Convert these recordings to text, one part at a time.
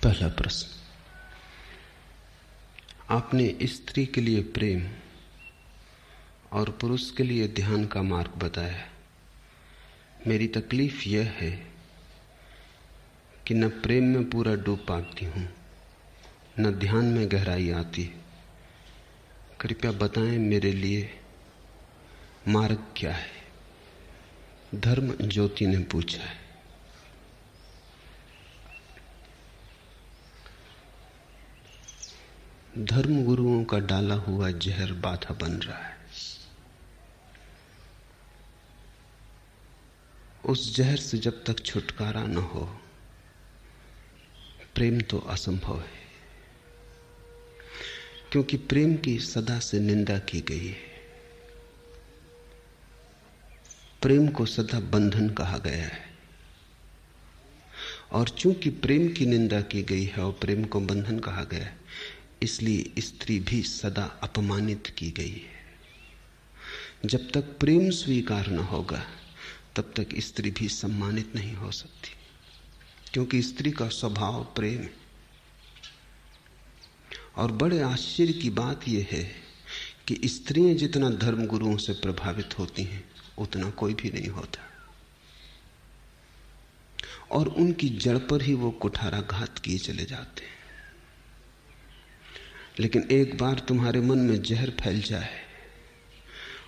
पहला प्रश्न, आपने स्त्री के लिए प्रेम और पुरुष के लिए ध्यान का मार्ग बताया। मेरी तकलीफ यह है कि न प्रेम में पूरा डूब पाती हूँ, न ध्यान में गहराई आती। कृपया बताएं मेरे लिए मार्ग क्या है। धर्म ज्योति ने पूछा है। धर्म गुरुओं का डाला हुआ जहर बाधा बन रहा है। उस जहर से जब तक छुटकारा न हो, प्रेम तो असंभव है, क्योंकि प्रेम की सदा से निंदा की गई है। प्रेम को सदा बंधन कहा गया है, और चूंकि प्रेम की निंदा की गई है और प्रेम को बंधन कहा गया है, इसलिए स्त्री भी सदा अपमानित की गई है। जब तक प्रेम स्वीकार न होगा तब तक स्त्री भी सम्मानित नहीं हो सकती, क्योंकि स्त्री का स्वभाव प्रेम है। और बड़े आश्चर्य की बात यह है कि स्त्रियां जितना धर्म गुरुओं से प्रभावित होती हैं उतना कोई भी नहीं होता, और उनकी जड़ पर ही वो कुठाराघात किए चले जाते हैं। लेकिन एक बार तुम्हारे मन में जहर फैल जाए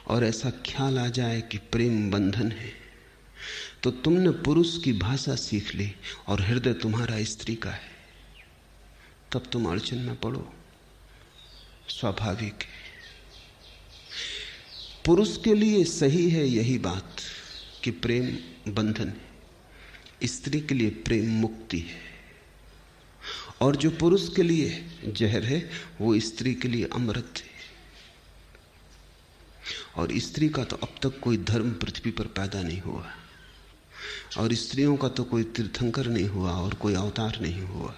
और ऐसा ख्याल आ जाए कि प्रेम बंधन है, तो तुमने पुरुष की भाषा सीख ली और हृदय तुम्हारा स्त्री का है, तब तुम अड़चन में पड़ो। स्वाभाविक है। पुरुष के लिए सही है यही बात कि प्रेम बंधन है, स्त्री के लिए प्रेम मुक्ति है। और जो पुरुष के लिए जहर है वो स्त्री के लिए अमृत है। और स्त्री का तो अब तक कोई धर्म पृथ्वी पर पैदा नहीं हुआ, और स्त्रियों का तो कोई तीर्थंकर नहीं हुआ और कोई अवतार नहीं हुआ।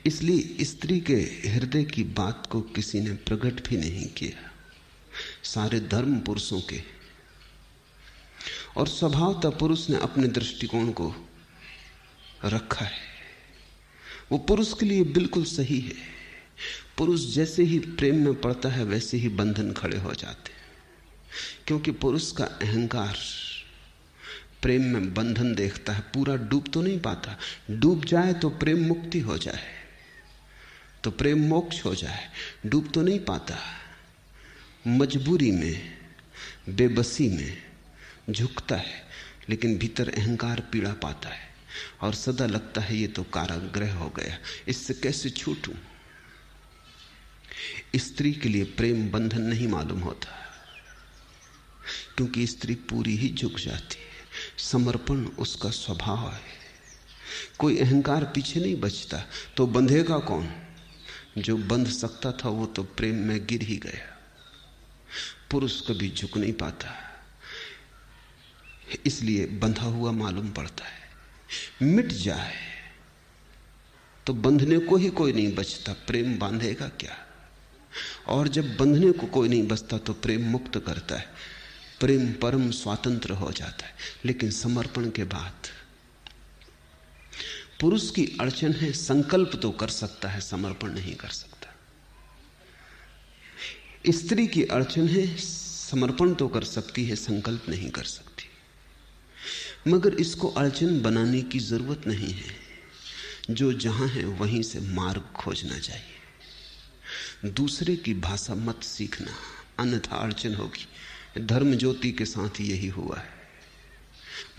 इसलिए स्त्री के हृदय की बात को किसी ने प्रकट भी नहीं किया, सारे धर्म पुरुषों के। और स्वभावतः पुरुष ने अपने दृष्टिकोण को रखा है, वो पुरुष के लिए बिल्कुल सही है। पुरुष जैसे ही प्रेम में पड़ता है वैसे ही बंधन खड़े हो जाते हैं, क्योंकि पुरुष का अहंकार प्रेम में बंधन देखता है। पूरा डूब तो नहीं पाता, डूब जाए तो प्रेम मुक्ति हो जाए, तो प्रेम मोक्ष हो जाए। डूब तो नहीं पाता, मजबूरी में, बेबसी में झुकता है, लेकिन भीतर अहंकार पीड़ा पाता है और सदा लगता है ये तो कारागृह हो गया, इससे कैसे छूटूं। स्त्री के लिए प्रेम बंधन नहीं मालूम होता, क्योंकि स्त्री पूरी ही झुक जाती है। समर्पण उसका स्वभाव है। कोई अहंकार पीछे नहीं बचता, तो बंधेगा कौन? जो बंध सकता था वो तो प्रेम में गिर ही गया। पुरुष कभी झुक नहीं पाता, इसलिए बंधा हुआ मालूम पड़ता है। मिट जाए तो बंधने को ही कोई नहीं बचता, प्रेम बांधेगा क्या? और जब बंधने को कोई नहीं बचता तो प्रेम मुक्त करता है, प्रेम परम स्वतंत्र हो जाता है। लेकिन समर्पण के बाद पुरुष की अड़चन है, संकल्प तो कर सकता है, समर्पण नहीं कर सकता। स्त्री की अड़चन है, समर्पण तो कर सकती है, संकल्प नहीं कर सकती। मगर इसको अड़चन बनाने की जरूरत नहीं है, जो जहां है वहीं से मार्ग खोजना चाहिए। दूसरे की भाषा मत सीखना, अन्यथा अड़चन होगी। धर्म ज्योति के साथ यही हुआ है,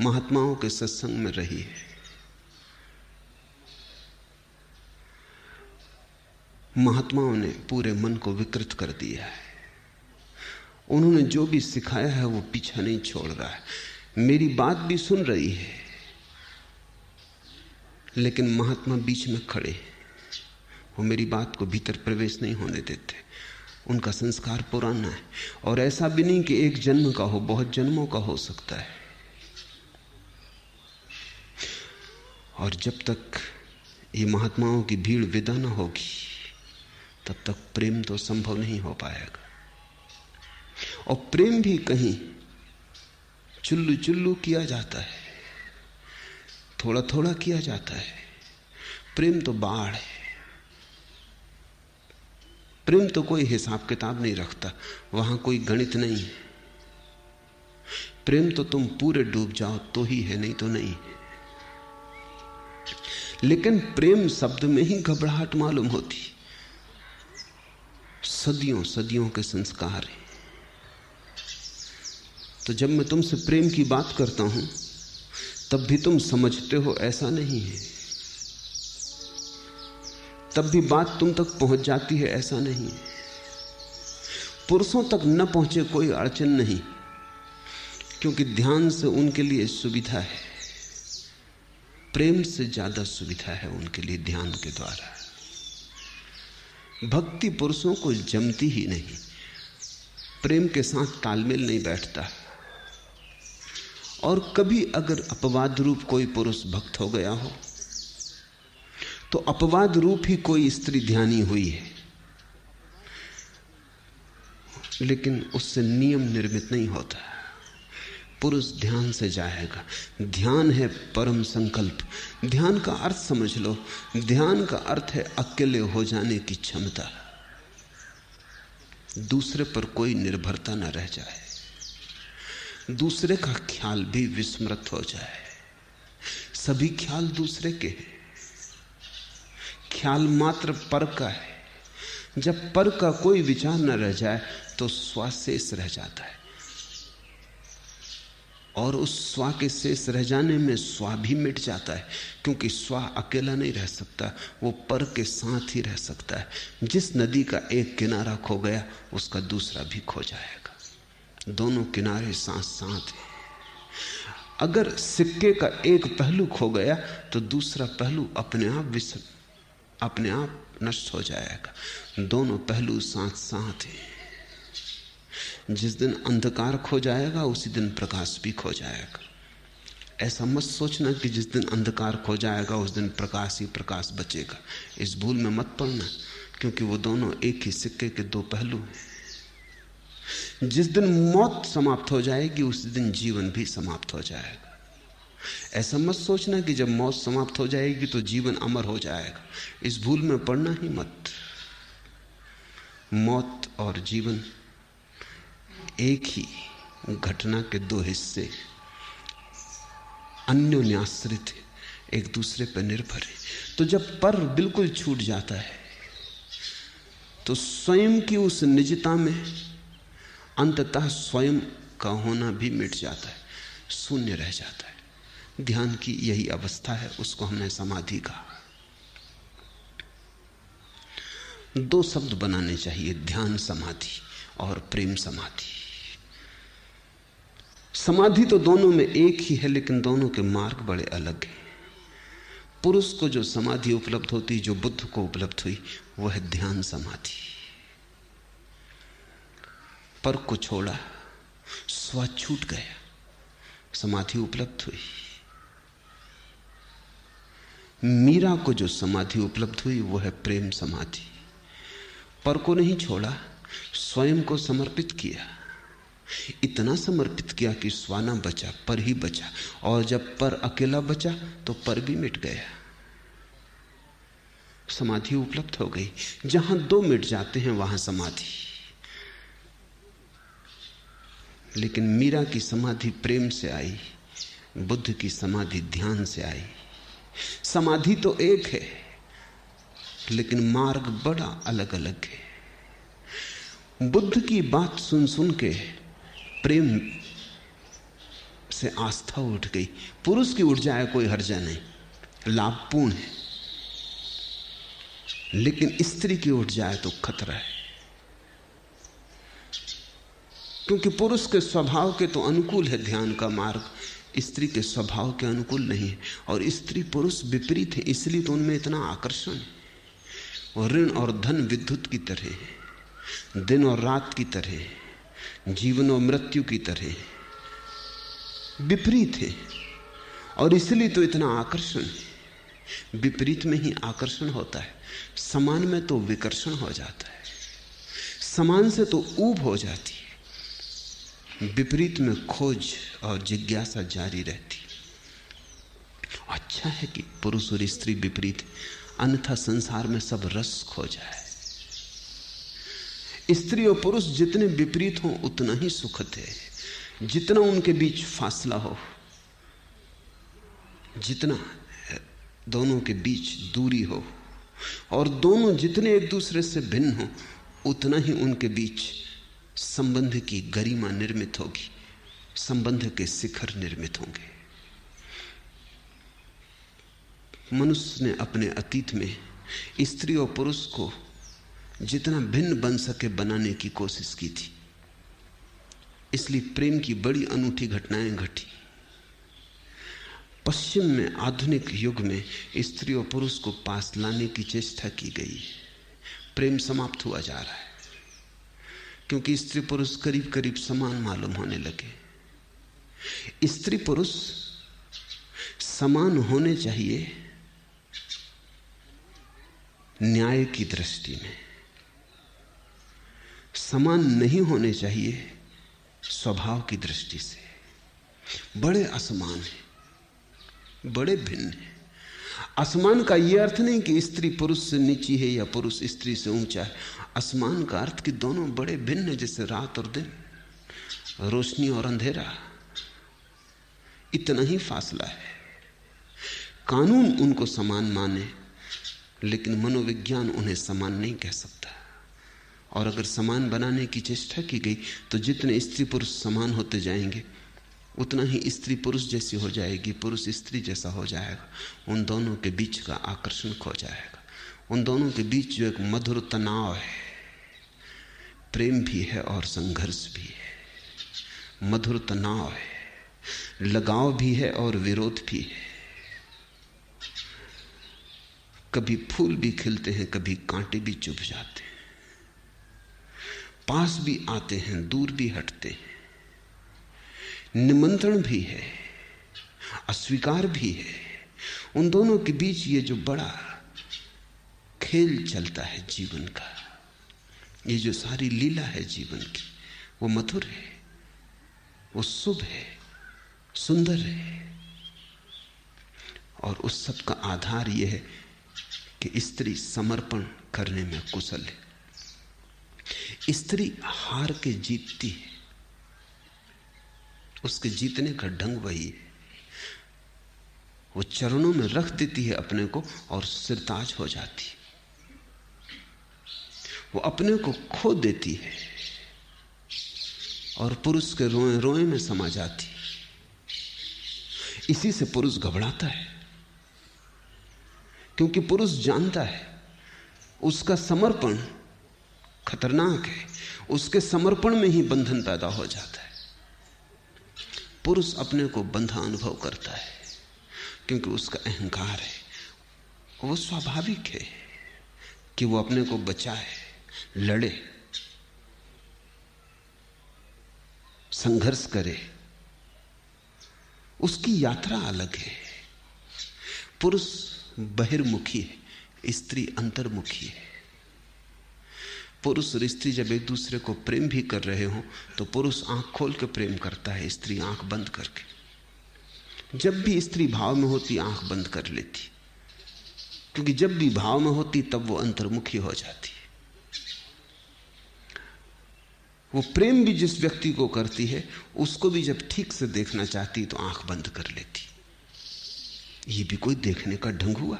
महात्माओं के सत्संग में रही है। महात्माओं ने पूरे मन को विकृत कर दिया है। उन्होंने जो भी सिखाया है वो पीछा नहीं छोड़ रहा है। मेरी बात भी सुन रही है, लेकिन महात्मा बीच में खड़े, वो मेरी बात को भीतर प्रवेश नहीं होने देते। उनका संस्कार पुराना है, और ऐसा भी नहीं कि एक जन्म का हो, बहुत जन्मों का हो सकता है। और जब तक ये महात्माओं की भीड़ विदा न होगी तब तक प्रेम तो संभव नहीं हो पाएगा। और प्रेम भी कहीं चुल्लू चुल्लू किया जाता है, थोड़ा थोड़ा किया जाता है, प्रेम तो बाढ़ है। प्रेम तो कोई हिसाब किताब नहीं रखता, वहां कोई गणित नहीं है। प्रेम तो तुम पूरे डूब जाओ तो ही है, नहीं तो नहीं है। लेकिन प्रेम शब्द में ही घबराहट मालूम होती। सदियों सदियों के संस्कार हैं। तो जब मैं तुमसे प्रेम की बात करता हूं तब भी तुम समझते हो ऐसा नहीं है, तब भी बात तुम तक पहुंच जाती है ऐसा नहीं है। पुरुषों तक न पहुंचे कोई अड़चन नहीं, क्योंकि ध्यान से उनके लिए सुविधा है। प्रेम से ज्यादा सुविधा है उनके लिए ध्यान के द्वारा। भक्ति पुरुषों को जमती ही नहीं, प्रेम के साथ तालमेल नहीं बैठता। और कभी अगर अपवाद रूप कोई पुरुष भक्त हो गया हो तो अपवाद रूप ही कोई स्त्री ध्यानी हुई है, लेकिन उससे नियम निर्मित नहीं होता। पुरुष ध्यान से जाएगा। ध्यान है परम संकल्प। ध्यान का अर्थ समझ लो, ध्यान का अर्थ है अकेले हो जाने की क्षमता। दूसरे पर कोई निर्भरता न रह जाए, दूसरे का ख्याल भी विस्मृत हो जाए। सभी ख्याल दूसरे के हैं, ख्याल मात्र पर का है। जब पर का कोई विचार न रह जाए तो स्व शेष रह जाता है, और उस स्व के शेष रह जाने में स्व भी मिट जाता है, क्योंकि स्व अकेला नहीं रह सकता, वो पर के साथ ही रह सकता है। जिस नदी का एक किनारा खो गया उसका दूसरा भी खो जाएगा। दोनों किनारे साथ साथ हैं। अगर सिक्के का एक पहलू खो गया तो दूसरा पहलू अपने आप नष्ट हो जाएगा। दोनों पहलू साथ साथ हैं। जिस दिन अंधकार खो जाएगा उसी दिन प्रकाश भी खो जाएगा। ऐसा मत सोचना कि जिस दिन अंधकार खो जाएगा उस दिन प्रकाश ही प्रकाश बचेगा। इस भूल में मत पड़ना, क्योंकि वो दोनों एक ही सिक्के के दो पहलू हैं। जिस दिन मौत समाप्त हो जाएगी उसी दिन जीवन भी समाप्त हो जाएगा। ऐसा मत सोचना कि जब मौत समाप्त हो जाएगी तो जीवन अमर हो जाएगा। इस भूल में पड़ना ही मत। मौत और जीवन एक ही घटना के दो हिस्से, अन्योन्याश्रित है, एक दूसरे पर निर्भर है। तो जब पर बिल्कुल छूट जाता है तो स्वयं की उस निजता में अंततः स्वयं का होना भी मिट जाता है, शून्य रह जाता है। ध्यान की यही अवस्था है, उसको हमने समाधि कहा। दो शब्द बनाने चाहिए, ध्यान समाधि और प्रेम समाधि। समाधि तो दोनों में एक ही है, लेकिन दोनों के मार्ग बड़े अलग हैं। पुरुष को जो समाधि उपलब्ध होती, जो बुद्ध को उपलब्ध हुई, वह है ध्यान समाधि। पर को छोड़ा, स्व छूट गया, समाधि उपलब्ध हुई। मीरा को जो समाधि उपलब्ध हुई वो है प्रेम समाधि। पर को नहीं छोड़ा, स्वयं को समर्पित किया। इतना समर्पित किया कि स्व न बचा, पर ही बचा। और जब पर अकेला बचा तो पर भी मिट गया, समाधि उपलब्ध हो गई। जहां दो मिट जाते हैं वहां समाधि। लेकिन मीरा की समाधि प्रेम से आई, बुद्ध की समाधि ध्यान से आई। समाधि तो एक है, लेकिन मार्ग बड़ा अलग अलग है। बुद्ध की बात सुन सुन के प्रेम से आस्था उठ गई। पुरुष की उठ जाए कोई हर्जा नहीं, लाभपूर्ण है। लेकिन स्त्री की उठ जाए तो खतरा है, क्योंकि पुरुष के स्वभाव के तो अनुकूल है ध्यान का मार्ग, स्त्री के स्वभाव के अनुकूल नहीं है। और स्त्री पुरुष विपरीत है, इसलिए तो उनमें इतना आकर्षण है। और ऋण और धन विद्युत की तरह है, दिन और रात की तरह, जीवन और मृत्यु की तरह विपरीत है। और इसलिए तो इतना आकर्षण है। विपरीत में ही आकर्षण होता है, समान में तो विकर्षण हो जाता है, समान से तो ऊब हो जाती है, विपरीत में खोज और जिज्ञासा जारी रहती। अच्छा है कि पुरुष और स्त्री विपरीत, अन्यथा संसार में सब रस खो जाए। स्त्री और पुरुष जितने विपरीत हों उतना ही सुखद है। जितना उनके बीच फासला हो, जितना दोनों के बीच दूरी हो, और दोनों जितने एक दूसरे से भिन्न हो, उतना ही उनके बीच संबंध की गरिमा निर्मित होगी, संबंध के शिखर निर्मित होंगे। मनुष्य ने अपने अतीत में स्त्री और पुरुष को जितना भिन्न बन सके बनाने की कोशिश की थी, इसलिए प्रेम की बड़ी अनूठी घटनाएं घटी। पश्चिम में आधुनिक युग में स्त्री और पुरुष को पास लाने की चेष्टा की गई। प्रेम समाप्त हुआ जा रहा है क्योंकि स्त्री पुरुष करीब करीब समान मालूम होने लगे। स्त्री पुरुष समान होने चाहिए न्याय की दृष्टि में, समान नहीं होने चाहिए स्वभाव की दृष्टि से। बड़े असमान हैं, बड़े भिन्न हैं। असमान का यह अर्थ नहीं कि स्त्री पुरुष से नीची है या पुरुष स्त्री से ऊंचा है। असमान का अर्थ कि दोनों बड़े भिन्न हैं, जैसे रात और दिन, रोशनी और अंधेरा, इतना ही फासला है। कानून उनको समान माने, लेकिन मनोविज्ञान उन्हें समान नहीं कह सकता। और अगर समान बनाने की चेष्टा की गई तो जितने स्त्री पुरुष समान होते जाएंगे उतना ही स्त्री पुरुष जैसी हो जाएगी, पुरुष स्त्री जैसा हो जाएगा। उन दोनों के बीच का आकर्षण खो जाएगा। उन दोनों के बीच जो एक मधुर तनाव है, प्रेम भी है और संघर्ष भी है। मधुर तनाव है, लगाव भी है और विरोध भी है। कभी फूल भी खिलते हैं, कभी कांटे भी चुभ जाते हैं, पास भी आते हैं, दूर भी हटते हैं, निमंत्रण भी है, अस्वीकार भी है। उन दोनों के बीच ये जो बड़ा खेल चलता है जीवन का, ये जो सारी लीला है जीवन की, वो मधुर है, वो शुभ है, सुंदर है। और उस सब का आधार यह है कि स्त्री समर्पण करने में कुशल है। स्त्री हार के जीतती है, उसके जीतने का ढंग वही है। वो चरणों में रख देती है अपने को और सिरताज हो जाती है। वो अपने को खो देती है और पुरुष के रोए रोए में समा जाती है। इसी से पुरुष घबराता है, क्योंकि पुरुष जानता है उसका समर्पण खतरनाक है। उसके समर्पण में ही बंधन पैदा हो जाता है। पुरुष अपने को बंधा अनुभव करता है क्योंकि उसका अहंकार है। वो स्वाभाविक है कि वो अपने को बचाए, लड़े, संघर्ष करे। उसकी यात्रा अलग है। पुरुष बहिर्मुखी है, स्त्री अंतर्मुखी है। पुरुष और स्त्री जब एक दूसरे को प्रेम भी कर रहे हो तो पुरुष आंख खोल के प्रेम करता है, स्त्री आंख बंद करके। जब भी स्त्री भाव में होती आंख बंद कर लेती, क्योंकि जब भी भाव में होती तब वो अंतर्मुखी हो जाती है। वो प्रेम भी जिस व्यक्ति को करती है उसको भी जब ठीक से देखना चाहती तो आंख बंद कर लेती। ये भी कोई देखने का ढंग हुआ,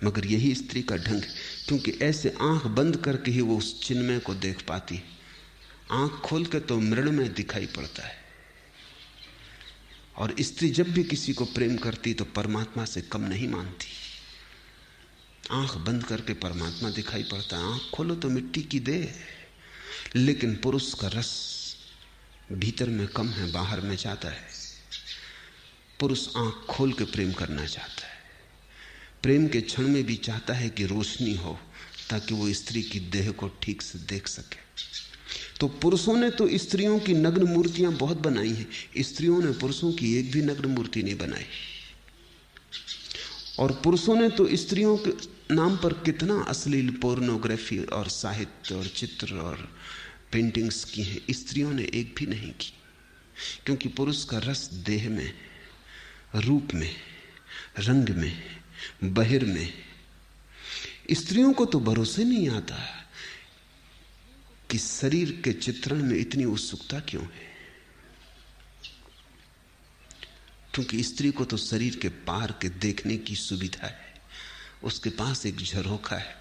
मगर यही स्त्री का ढंग है, क्योंकि ऐसे आंख बंद करके ही वो उस चिन्मय को देख पाती है। आंख खोल के तो मृण्मय दिखाई पड़ता है। और स्त्री जब भी किसी को प्रेम करती तो परमात्मा से कम नहीं मानती। आंख बंद करके परमात्मा दिखाई पड़ता है, आंख खोलो तो मिट्टी की देह। लेकिन पुरुष का रस भीतर में कम है, बाहर में जाता है। पुरुष आंख खोल के प्रेम करना चाहता है। प्रेम के क्षण में भी चाहता है कि रोशनी हो, ताकि वो स्त्री की देह को ठीक से देख सके। तो पुरुषों ने तो स्त्रियों की नग्न मूर्तियां बहुत बनाई हैं, स्त्रियों ने पुरुषों की एक भी नग्न मूर्ति नहीं बनाई। और पुरुषों ने तो स्त्रियों के नाम पर कितना अश्लील पोर्नोग्राफी और साहित्य और चित्र और पेंटिंग्स की हैं, स्त्रियों ने एक भी नहीं की। क्योंकि पुरुष का रस देह में, रूप में, रंग में, बहिर में, स्त्रियों को तो भरोसे नहीं आता कि शरीर के चित्रण में इतनी उत्सुकता क्यों है, क्योंकि स्त्री को तो शरीर के पार के देखने की सुविधा है। उसके पास एक झरोखा है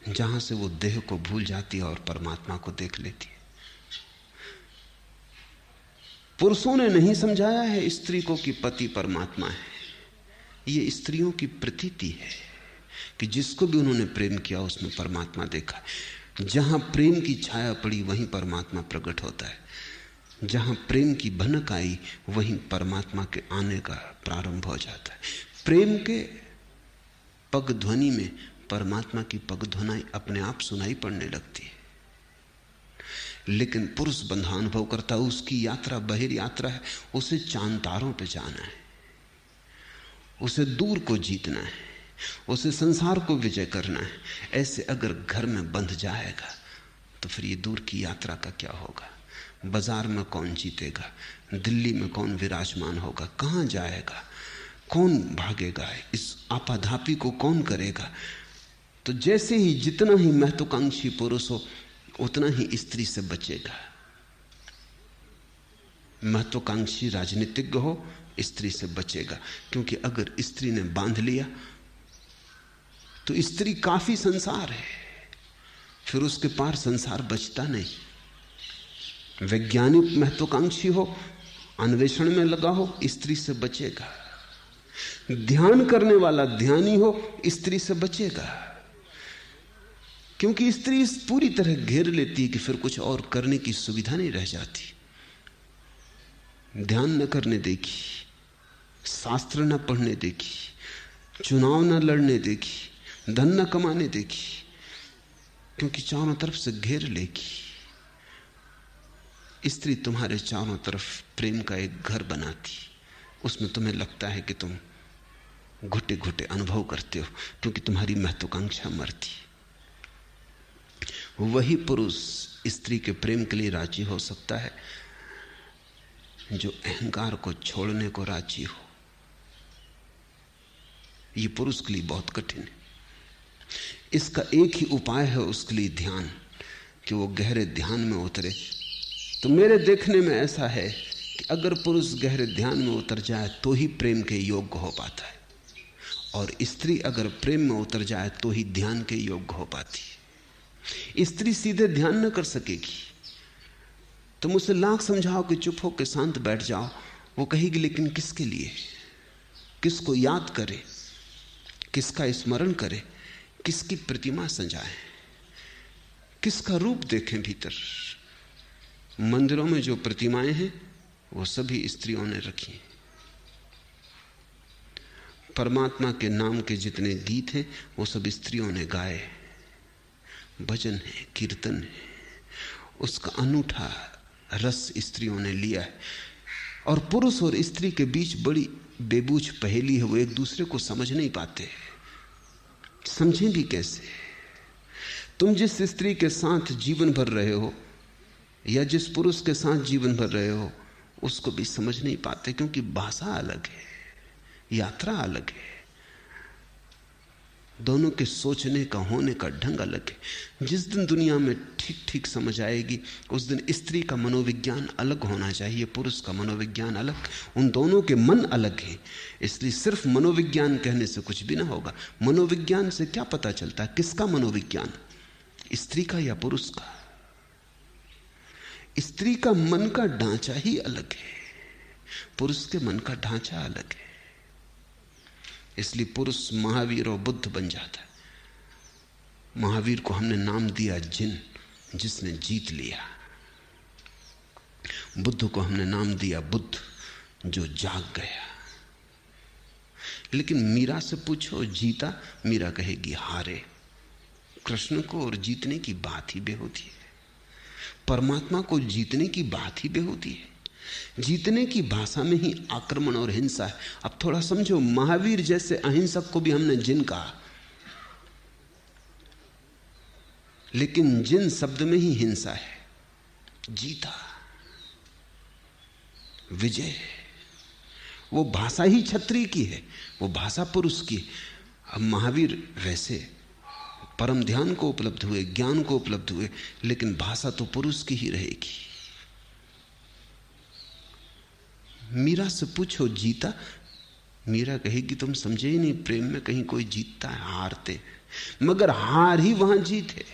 जहां से वो देह को भूल जाती है और परमात्मा को देख लेती है। पुरुषों ने नहीं समझाया है स्त्री को कि पति परमात्मा है। ये स्त्रियों की प्रतीति है कि जिसको भी उन्होंने प्रेम किया उसमें परमात्मा देखा। जहां प्रेम की छाया पड़ी वहीं परमात्मा प्रकट होता है। जहां प्रेम की भनक आई वहीं परमात्मा के आने का प्रारंभ हो जाता है। प्रेम के पग ध्वनि में परमात्मा की पग ध्वनि अपने आप सुनाई पड़ने लगती है। लेकिन पुरुष बंधा अनुभव करता है, उसकी यात्रा बहिर यात्रा है, उसे चांद तारों पे जाना है, उसे दूर को जीतना है, उसे संसार को विजय करना है। ऐसे अगर घर में बंध जाएगा तो फिर ये दूर की यात्रा का क्या होगा? बाजार में कौन जीतेगा? दिल्ली में कौन विराजमान होगा? कहाँ जाएगा? कौन भागेगा? इस आपाधापी को कौन करेगा? तो जैसे ही जितना ही महत्वाकांक्षी पुरुष हो उतना ही स्त्री से बचेगा। महत्वाकांक्षी राजनीतिज्ञ हो स्त्री से बचेगा, क्योंकि अगर स्त्री ने बांध लिया तो स्त्री काफी संसार है, फिर उसके पार संसार बचता नहीं। वैज्ञानिक महत्वाकांक्षी हो, अन्वेषण में लगा हो, स्त्री से बचेगा। ध्यान करने वाला ध्यानी हो, स्त्री से बचेगा, क्योंकि स्त्री पूरी तरह घेर लेती है कि फिर कुछ और करने की सुविधा नहीं रह जाती। ध्यान न करने देगी, शास्त्र न पढ़ने देगी, चुनाव न लड़ने देगी, धन न कमाने देगी, क्योंकि चारों तरफ से घेर लेगी। स्त्री तुम्हारे चारों तरफ प्रेम का एक घर बनाती, उसमें तुम्हें लगता है कि तुम घुटे घुटे अनुभव करते हो, क्योंकि तुम्हारी महत्वाकांक्षा मरती। वही पुरुष स्त्री के प्रेम के लिए राजी हो सकता है जो अहंकार को छोड़ने को राजी हो। ये पुरुष के लिए बहुत कठिन है। इसका एक ही उपाय है उसके लिए, ध्यान, कि वो गहरे ध्यान में उतरे। तो मेरे देखने में ऐसा है कि अगर पुरुष गहरे ध्यान में उतर जाए तो ही प्रेम के योग्य हो पाता है, और स्त्री अगर प्रेम में उतर जाए तो ही ध्यान के योग्य हो पाती है। स्त्री सीधे ध्यान न कर सकेगी। तुम उसे लाख समझाओ कि चुप हो के शांत बैठ जाओ, वो कहेगी लेकिन किसके लिए? किसको याद करे, किसका स्मरण करे, किसकी प्रतिमा सजाए, किसका रूप देखें भीतर? मंदिरों में जो प्रतिमाएं हैं वो सभी स्त्रियों ने रखी। परमात्मा के नाम के जितने गीत हैं वो सब स्त्रियों ने गाए। भजन है, कीर्तन है, उसका अनूठा रस स्त्रियों ने लिया है। और पुरुष और स्त्री के बीच बड़ी बेबूझ पहेली है, वो एक दूसरे को समझ नहीं पाते। समझें भी कैसे? तुम जिस स्त्री के साथ जीवन भर रहे हो या जिस पुरुष के साथ जीवन भर रहे हो उसको भी समझ नहीं पाते, क्योंकि भाषा अलग है, यात्रा अलग है, दोनों के सोचने का, होने का ढंग अलग है। जिस दिन दुनिया में ठीक ठीक समझ आएगी उस दिन स्त्री का मनोविज्ञान अलग होना चाहिए, पुरुष का मनोविज्ञान अलग। उन दोनों के मन अलग हैं, इसलिए सिर्फ मनोविज्ञान कहने से कुछ भी ना होगा। मनोविज्ञान से क्या पता चलता है? किसका मनोविज्ञान, स्त्री का या पुरुष का? स्त्री का मन का ढांचा ही अलग है, पुरुष के मन का ढांचा अलग है। इसलिए पुरुष महावीर और बुद्ध बन जाता है। महावीर को हमने नाम दिया जिन, जिसने जीत लिया। बुद्ध को हमने नाम दिया बुद्ध, जो जाग गया। लेकिन मीरा से पूछो जीता, मीरा कहेगी हारे। कृष्ण को और जीतने की बात ही बेहोती है, परमात्मा को जीतने की बात ही बेहोती है। जीतने की भाषा में ही आक्रमण और हिंसा है। अब थोड़ा समझो, महावीर जैसे अहिंसक को भी हमने जिन कहा, लेकिन जिन शब्द में ही हिंसा है। जीता, विजय, वो भाषा ही क्षत्रिय की है, वो भाषा पुरुष की है। अब महावीर वैसे परम ध्यान को उपलब्ध हुए, ज्ञान को उपलब्ध हुए, लेकिन भाषा तो पुरुष की ही रहेगी। मीरा से पूछो जीता, मीरा कहेगी तुम समझे ही नहीं, प्रेम में कहीं कोई जीतता है, हारते, मगर हार ही वहां जीत है।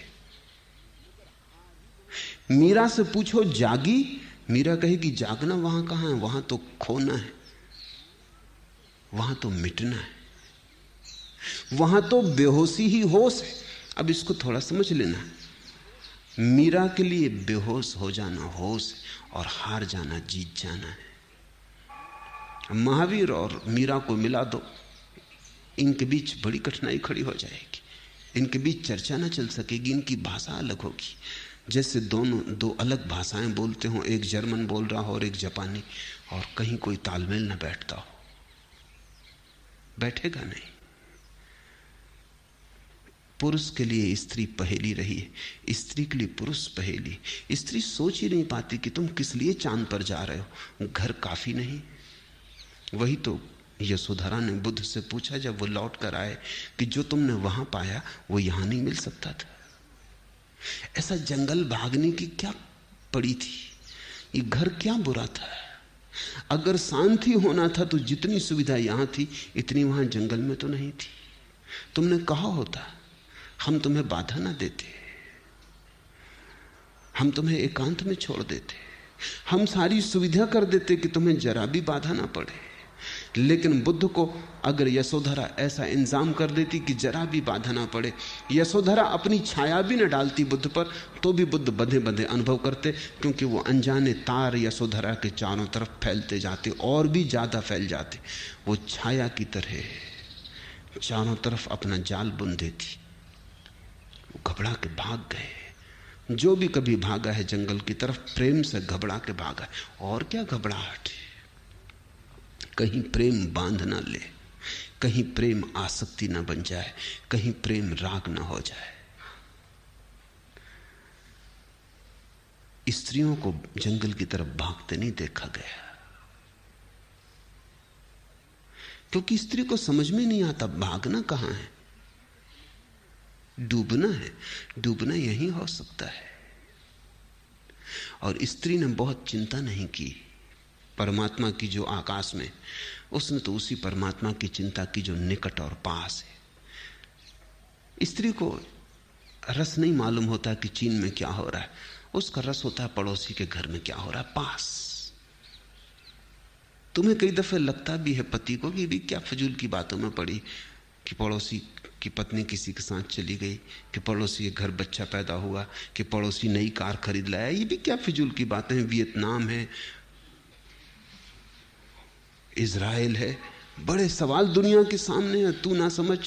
मीरा से पूछो जागी, मीरा कहेगी जागना वहां कहां है, वहां तो खोना है, वहां तो मिटना है, वहां तो बेहोशी ही होश है। अब इसको थोड़ा समझ लेना, मीरा के लिए बेहोश हो जाना होश है और हार जाना जीत जाना है। महावीर और मीरा को मिला दो, इनके बीच बड़ी कठिनाई खड़ी हो जाएगी, इनके बीच चर्चा ना चल सकेगी, इनकी भाषा अलग होगी। जैसे दोनों दो अलग भाषाएं बोलते हो, एक जर्मन बोल रहा हो और एक जापानी, और कहीं कोई तालमेल ना बैठता हो, बैठेगा नहीं। पुरुष के लिए स्त्री पहेली रही है, स्त्री के लिए पुरुष पहेली। स्त्री सोच ही नहीं पाती कि तुम किस लिए चांद पर जा रहे हो, घर काफी नहीं। वही तो यशोधरा ने बुद्ध से पूछा जब वो लौट कर आए कि जो तुमने वहां पाया वो यहां नहीं मिल सकता था। ऐसा जंगल भागने की क्या पड़ी थी, ये घर क्या बुरा था। अगर शांति होना था तो जितनी सुविधा यहां थी इतनी वहां जंगल में तो नहीं थी। तुमने कहा होता हम तुम्हें बाधा ना देते, हम तुम्हें एकांत में छोड़ देते, हम सारी सुविधा कर देते कि तुम्हें जरा भी बाधा ना पड़े। लेकिन बुद्ध को अगर यशोधरा ऐसा इंतजाम कर देती कि जरा भी बाधा ना पड़े, यशोधरा अपनी छाया भी न डालती बुद्ध पर, तो भी बुद्ध बंधे बंधे अनुभव करते, क्योंकि वो अनजाने तार यशोधरा के चारों तरफ फैलते जाते और भी ज्यादा फैल जाते। वो छाया की तरह चारों तरफ अपना जाल बुन देती। वो घबरा के भाग गए। जो भी कभी भागा है जंगल की तरफ, प्रेम से घबरा के भागा है। और क्या घबराहट, कहीं प्रेम बांध ना ले, कहीं प्रेम आसक्ति ना बन जाए, कहीं प्रेम राग ना हो जाए। स्त्रियों को जंगल की तरफ भागते नहीं देखा गया, क्योंकि स्त्री को समझ में नहीं आता भागना कहां है, डूबना है। डूबना यहीं हो सकता है। और स्त्री ने बहुत चिंता नहीं की परमात्मा की जो आकाश में, उसने तो उसी परमात्मा की चिंता की जो निकट और पास है। स्त्री को रस नहीं मालूम होता कि चीन में क्या हो रहा है, उसका रस होता है पड़ोसी के घर में क्या हो रहा है, पास। तुम्हें कई दफे लगता भी है पति को कि भी क्या फजूल की बातों में पड़ी कि पड़ोसी की पत्नी किसी के साथ चली गई, कि पड़ोसी के घर बच्चा पैदा हुआ, कि पड़ोसी नई कार खरीद लाया, ये भी क्या फिजूल की बातें हैं। वियतनाम है, इजराइल है, बड़े सवाल दुनिया के सामने है। तू ना समझ,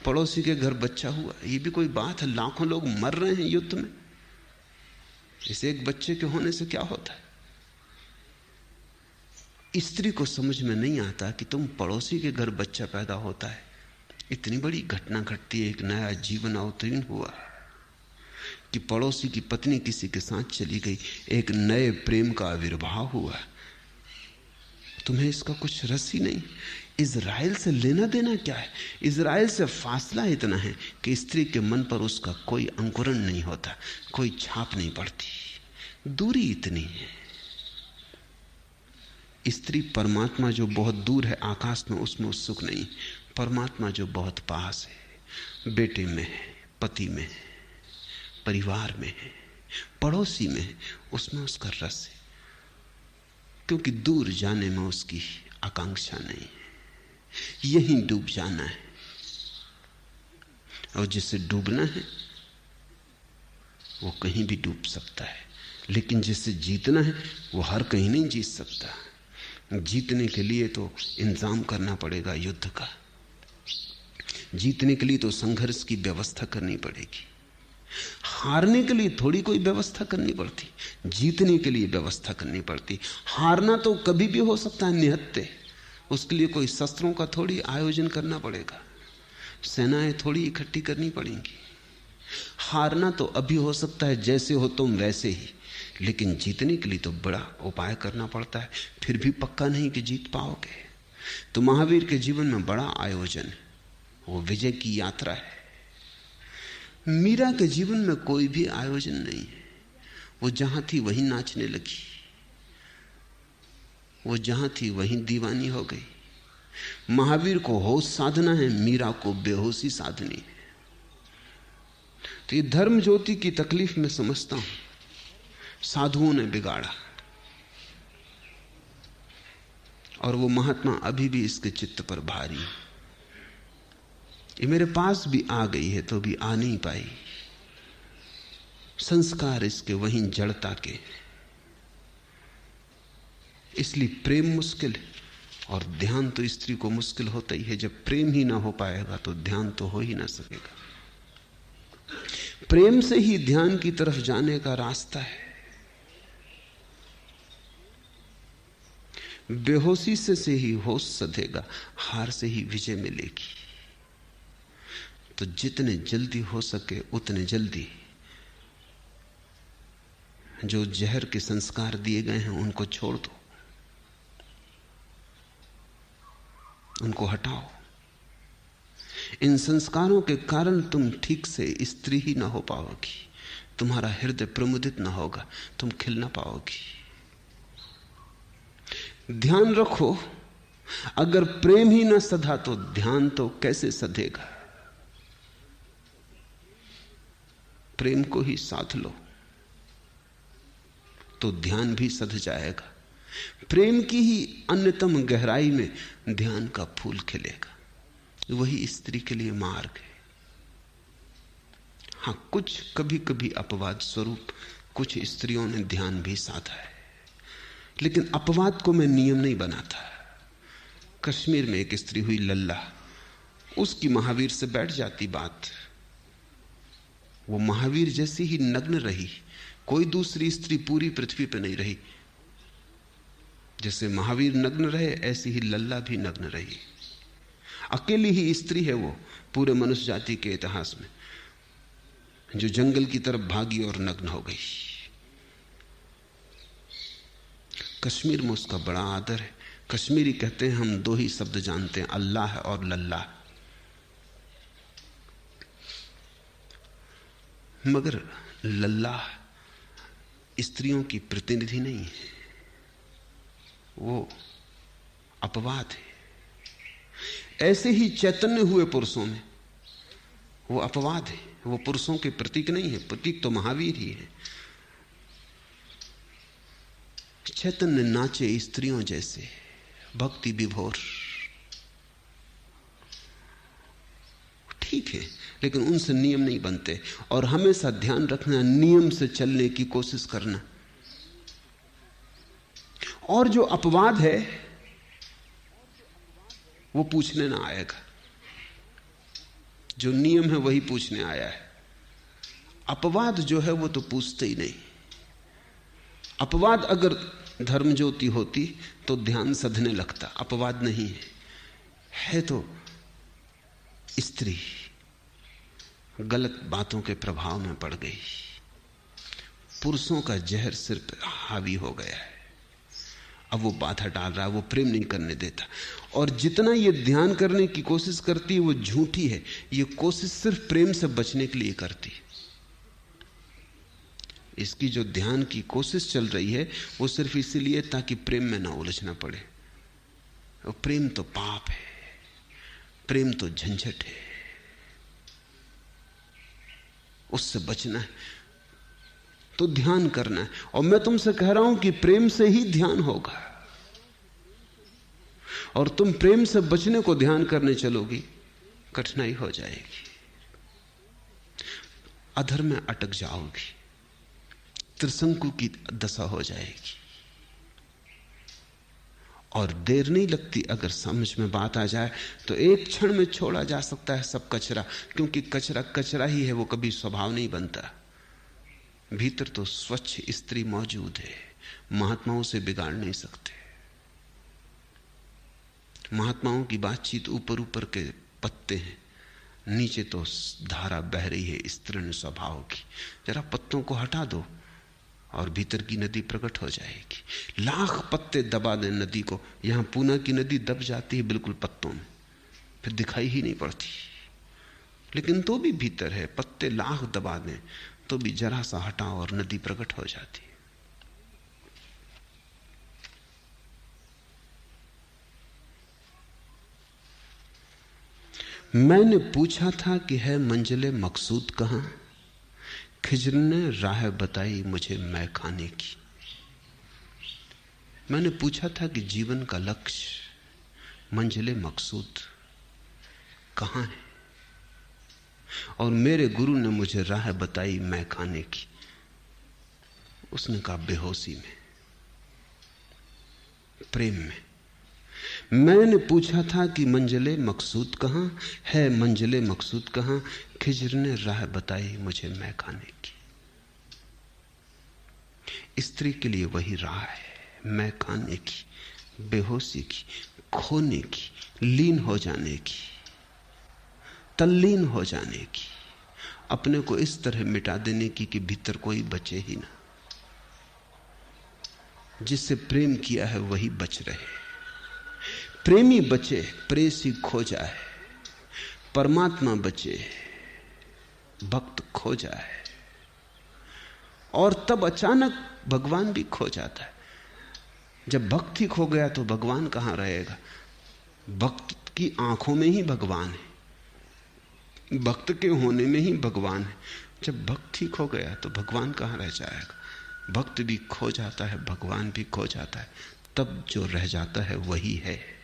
पड़ोसी के घर बच्चा हुआ, ये भी कोई बात है। लाखों लोग मर रहे हैं युद्ध में, इस एक बच्चे के होने से क्या होता है। स्त्री को समझ में नहीं आता कि तुम पड़ोसी के घर बच्चा पैदा होता है, इतनी बड़ी घटना घटती है, एक नया जीवन अवतीर्ण हुआ, कि पड़ोसी की पत्नी किसी के साथ चली गई, एक नए प्रेम का आविर्भाव हुआ। तुम्हें इसका कुछ रस ही नहीं। इजराइल से लेना देना क्या है, इजराइल से फासला इतना है कि स्त्री के मन पर उसका कोई अंकुरण नहीं होता, कोई छाप नहीं पड़ती, दूरी इतनी है। स्त्री परमात्मा जो बहुत दूर है आकाश में, उसमें उत्सुक नहीं। परमात्मा जो बहुत पास है, बेटे में है, पति में है, परिवार में है, पड़ोसी में है, उसमें उसका रस है, क्योंकि दूर जाने में उसकी आकांक्षा नहीं है, यहीं डूब जाना है। और जिसे डूबना है वो कहीं भी डूब सकता है, लेकिन जिसे जीतना है वो हर कहीं नहीं जीत सकता। जीतने के लिए तो इंतजाम करना पड़ेगा युद्ध का, जीतने के लिए तो संघर्ष की व्यवस्था करनी पड़ेगी। हारने के लिए थोड़ी कोई व्यवस्था करनी पड़ती, जीतने के लिए व्यवस्था करनी पड़ती। हारना तो कभी भी हो सकता है निहत्ते, उसके लिए कोई शस्त्रों का थोड़ी आयोजन करना पड़ेगा, सेनाएं थोड़ी इकट्ठी करनी पड़ेंगी। हारना तो अभी हो सकता है, जैसे हो तुम वैसे ही, लेकिन जीतने के लिए तो बड़ा उपाय करना पड़ता है, फिर भी पक्का नहीं कि जीत पाओगे। तो महावीर के जीवन में बड़ा आयोजन है, वो विजय की यात्रा है। मीरा के जीवन में कोई भी आयोजन नहीं है। वो जहां थी वहीं नाचने लगी, वो जहां थी वहीं दीवानी हो गई। महावीर को होश साधना है, मीरा को बेहोशी साधनी है। तो ये धर्म ज्योति की तकलीफ मैं समझता हूं, साधुओं ने बिगाड़ा, और वो महात्मा अभी भी इसके चित्त पर भारी। ये मेरे पास भी आ गई है तो भी आ नहीं पाई। संस्कार इसके वहीं जड़ता के, इसलिए प्रेम मुश्किल है। और ध्यान तो स्त्री को मुश्किल होता ही है। जब प्रेम ही ना हो पाएगा तो ध्यान तो हो ही ना सकेगा। प्रेम से ही ध्यान की तरफ जाने का रास्ता है। बेहोशी से ही होश सधेगा, हार से ही विजय मिलेगी। तो जितने जल्दी हो सके उतने जल्दी जो जहर के संस्कार दिए गए हैं उनको छोड़ दो, उनको हटाओ। इन संस्कारों के कारण तुम ठीक से स्त्री ही ना हो पाओगी, तुम्हारा हृदय प्रमुदित ना होगा, तुम खिल ना पाओगी। ध्यान रखो, अगर प्रेम ही ना सधा तो ध्यान तो कैसे सधेगा। प्रेम को ही साध लो तो ध्यान भी सध जाएगा। प्रेम की ही अन्यतम गहराई में ध्यान का फूल खिलेगा। वही स्त्री के लिए मार्ग है। हां, कुछ कभी कभी अपवाद स्वरूप कुछ स्त्रियों ने ध्यान भी साधा है, लेकिन अपवाद को मैं नियम नहीं बनाता। कश्मीर में एक स्त्री हुई लल्ला, उसकी महावीर से बैठ जाती बात। वो महावीर जैसी ही नग्न रही, कोई दूसरी स्त्री पूरी पृथ्वी पर नहीं रही। जैसे महावीर नग्न रहे ऐसी ही लल्ला भी नग्न रही। अकेली ही स्त्री है वो पूरे मनुष्य जाति के इतिहास में जो जंगल की तरफ भागी और नग्न हो गई। कश्मीर में उसका बड़ा आदर है। कश्मीरी कहते हैं हम दो ही शब्द जानते हैं, अल्लाह और लल्ला। मगर लल्ला स्त्रियों की प्रतिनिधि नहीं है, वो अपवाद है। ऐसे ही चैतन्य हुए पुरुषों में वो अपवाद है, वो पुरुषों के प्रतीक नहीं है। प्रतीक तो महावीर ही है। चैतन्य नाचे स्त्रियों जैसे, भक्ति विभोर, ठीक है, लेकिन उनसे नियम नहीं बनते। और हमेशा ध्यान रखना, नियम से चलने की कोशिश करना। और जो अपवाद है वो पूछने ना आएगा, जो नियम है वही पूछने आया है। अपवाद जो है वो तो पूछते ही नहीं। अपवाद अगर धर्म ज्योति होती तो ध्यान सधने लगता। अपवाद नहीं है तो स्त्री गलत बातों के प्रभाव में पड़ गई। पुरुषों का जहर सिर पर हावी हो गया है। अब वो बाधा डाल रहा है, वो प्रेम नहीं करने देता। और जितना ये ध्यान करने की कोशिश करती है वो झूठी है। ये कोशिश सिर्फ प्रेम से बचने के लिए करती है। इसकी जो ध्यान की कोशिश चल रही है वो सिर्फ इसीलिए ताकि प्रेम में ना उलझना पड़े। और प्रेम तो पाप है, प्रेम तो झंझट है, उससे बचना है तो ध्यान करना है। और मैं तुमसे कह रहा हूं कि प्रेम से ही ध्यान होगा। और तुम प्रेम से बचने को ध्यान करने चलोगी, कठिनाई हो जाएगी, अधर में अटक जाओगी, त्रिशंकु की दशा हो जाएगी। और देर नहीं लगती, अगर समझ में बात आ जाए तो एक क्षण में छोड़ा जा सकता है सब कचरा। क्योंकि कचरा कचरा ही है, वो कभी स्वभाव नहीं बनता। भीतर तो स्वच्छ स्त्री मौजूद है, महात्माओं से बिगाड़ नहीं सकते। महात्माओं की बातचीत ऊपर ऊपर के पत्ते हैं, नीचे तो धारा बह रही है स्त्रीण स्वभाव की। जरा पत्तों को हटा दो और भीतर की नदी प्रकट हो जाएगी। लाख पत्ते दबा दें नदी को, यहां पूना की नदी दब जाती है बिल्कुल पत्तों में, फिर दिखाई ही नहीं पड़ती। लेकिन तो भी भीतर है। पत्ते लाख दबा दें तो भी जरा सा हटाओ और नदी प्रकट हो जाती है। मैंने पूछा था कि है मंजिले मकसूद कहां, खिज्र ने राह बताई मुझे मैं खाने की। मैंने पूछा था कि जीवन का लक्ष्य मंजिले मकसूद कहां है, और मेरे गुरु ने मुझे राह बताई मैं खाने की। उसने कहा बेहोशी में, प्रेम में। मैंने पूछा था कि मंजिले मकसूद कहां है, मंजिले मकसूद कहां, खिज्र ने राह बताई मुझे मैं खाने की। स्त्री के लिए वही राह है, मैं खाने की, बेहोशी की, खोने की, लीन हो जाने की, तल्लीन हो जाने की, अपने को इस तरह मिटा देने की कि भीतर कोई बचे ही ना। जिससे प्रेम किया है वही बच रहे। प्रेमी बचे, प्रेसी खो जाए। परमात्मा बचे, भक्त खो जाए। और तब अचानक भगवान भी खो जाता है। जब भक्त ही खो गया तो भगवान कहां रहेगा? भक्त की आंखों में ही भगवान है, भक्त के होने में ही भगवान है। जब भक्त ही खो गया तो भगवान कहां रह जाएगा? भक्त भी खो जाता है, भगवान भी खो जाता है, तब जो रह जाता है वही है।